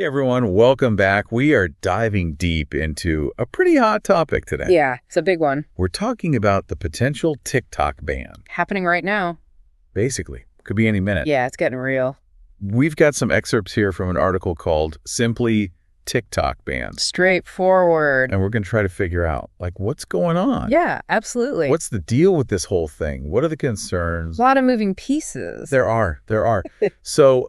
Hey everyone, welcome back. We are diving deep into a pretty hot topic today. Yeah, it's a big one. We're talking about the potential TikTok ban. Happening right now. Basically, could be any minute. Yeah, it's getting real. We've got some excerpts here from an article called Simply TikTok Ban. Straightforward. And we're going to try to figure out, like, what's going on? Yeah, absolutely. What's the deal with this whole thing? What are the concerns? A lot of moving pieces. There are. So,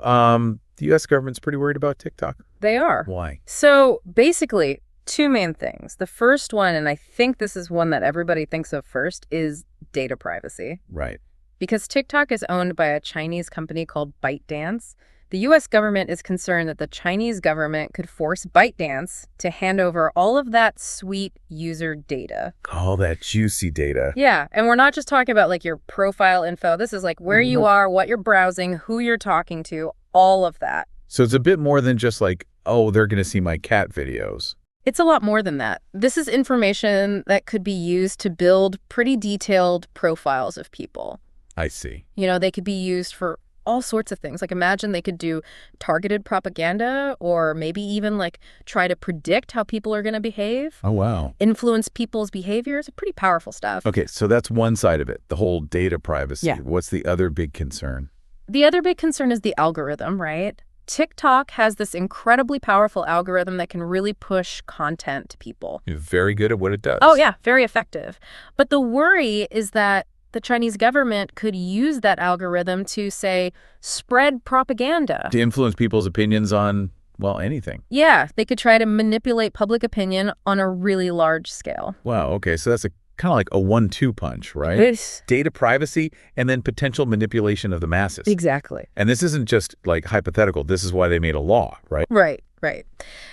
the U.S. government's pretty worried about TikTok. They are. Why? So basically, two main things. The first one, and I think this is one that everybody thinks of first, is data privacy. Right. Because TikTok is owned by a Chinese company called ByteDance. The U.S. government is concerned that the Chinese government could force ByteDance to hand over all of that sweet user data. All that juicy data. Yeah, and we're not just talking about like your profile info. This is like where you are, what you're browsing, who you're talking to, all of that. So it's a bit more than just like, oh, they're going to see my cat videos. It's a lot more than that. This is information that could be used to build pretty detailed profiles of people. I see. You know, they could be used for all sorts of things. Like imagine they could do targeted propaganda or maybe even like try to predict how people are going to behave. Oh, wow. Influence people's behaviors. Pretty powerful stuff. Okay, so that's one side of it, the whole data privacy. Yeah. What's the other big concern? The other big concern is the algorithm, right? TikTok has this incredibly powerful algorithm that can really push content to people. You're very good at what it does. Oh, yeah, very effective. But the worry is that the Chinese government could use that algorithm to, say, spread propaganda. To influence people's opinions on, well, anything. Yeah, they could try to manipulate public opinion on a really large scale. Wow, okay, so that's a kind of like a 1-2 punch, right? It's... Data privacy and then potential manipulation of the masses. Exactly. And this isn't just like hypothetical. This is why they made a law, right? Right.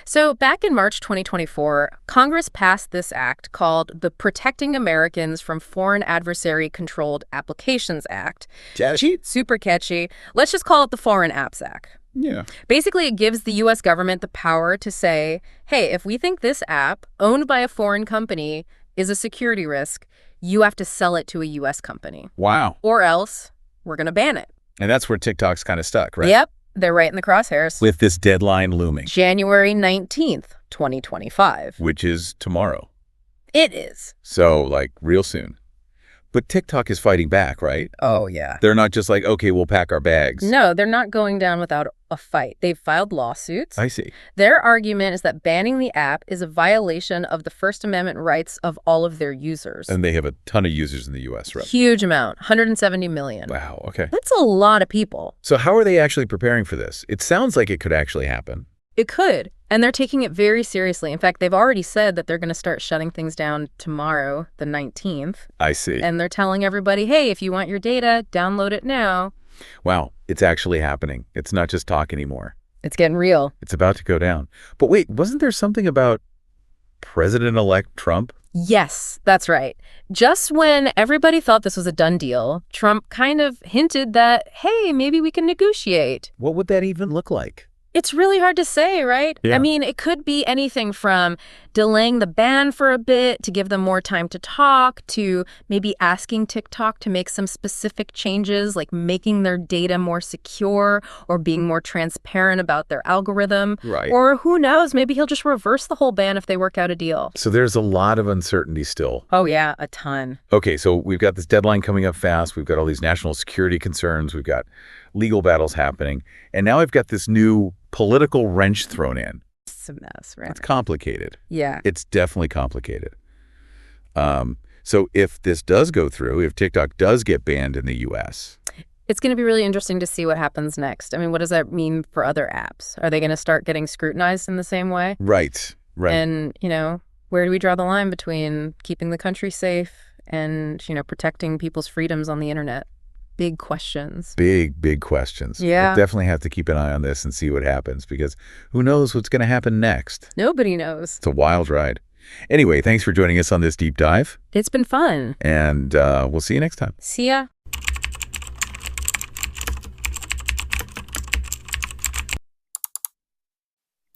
So back in March 2024, Congress passed this act called the Protecting Americans from Foreign Adversary Controlled Applications Act. Catchy? Super catchy. Let's just call it the Foreign Apps Act. Yeah. Basically, it gives the U.S. government the power to say, hey, if we think this app owned by a foreign company is a security risk, you have to sell it to a U.S. company. Wow. Or else we're going to ban it. And that's where TikTok's kind of stuck, right? Yep. They're right in the crosshairs. With this deadline looming. January 19th, 2025. Which is tomorrow. It is. So, like, real soon. But TikTok is fighting back, right? Oh, yeah. They're not just like, okay, we'll pack our bags. No, they're not going down without a fight. They've filed lawsuits. I see. Their argument is that banning the app is a violation of the First Amendment rights of all of their users. And they have a ton of users in the U.S., right? Huge amount, 170 million. Wow, okay. That's a lot of people. So how are they actually preparing for this? It sounds like it could actually happen. It could. And they're taking it very seriously. In fact, they've already said that they're going to start shutting things down tomorrow, the 19th. I see. And they're telling everybody, hey, if you want your data, download it now. Wow, it's actually happening. It's not just talk anymore. It's getting real. It's about to go down. But wait, wasn't there something about President-elect Trump? Yes, that's right. Just when everybody thought this was a done deal, Trump kind of hinted that, hey, maybe we can negotiate. What would that even look like? It's really hard to say, right? Yeah. I mean, it could be anything from delaying the ban for a bit to give them more time to talk, to maybe asking TikTok to make some specific changes, like making their data more secure or being more transparent about their algorithm. Right. Or who knows, maybe he'll just reverse the whole ban if they work out a deal. So there's a lot of uncertainty still. Oh, yeah, a ton. Okay, so we've got this deadline coming up fast. We've got all these national security concerns. We've got legal battles happening. And now I've got this new political wrench thrown in. It's a mess, right? It's complicated. Yeah. It's definitely complicated. So if this does go through, if TikTok does get banned in the U.S., it's going to be really interesting to see what happens next. I mean, what does that mean for other apps? Are they going to start getting scrutinized in the same way? Right. And, you know, where do we draw the line between keeping the country safe and, you know, protecting people's freedoms on the internet? Big questions. Big questions. Yeah. We'll definitely have to keep an eye on this and see what happens, because who knows what's going to happen next. Nobody knows. It's a wild ride. Anyway, thanks for joining us on this deep dive. It's been fun. And we'll see you next time. See ya.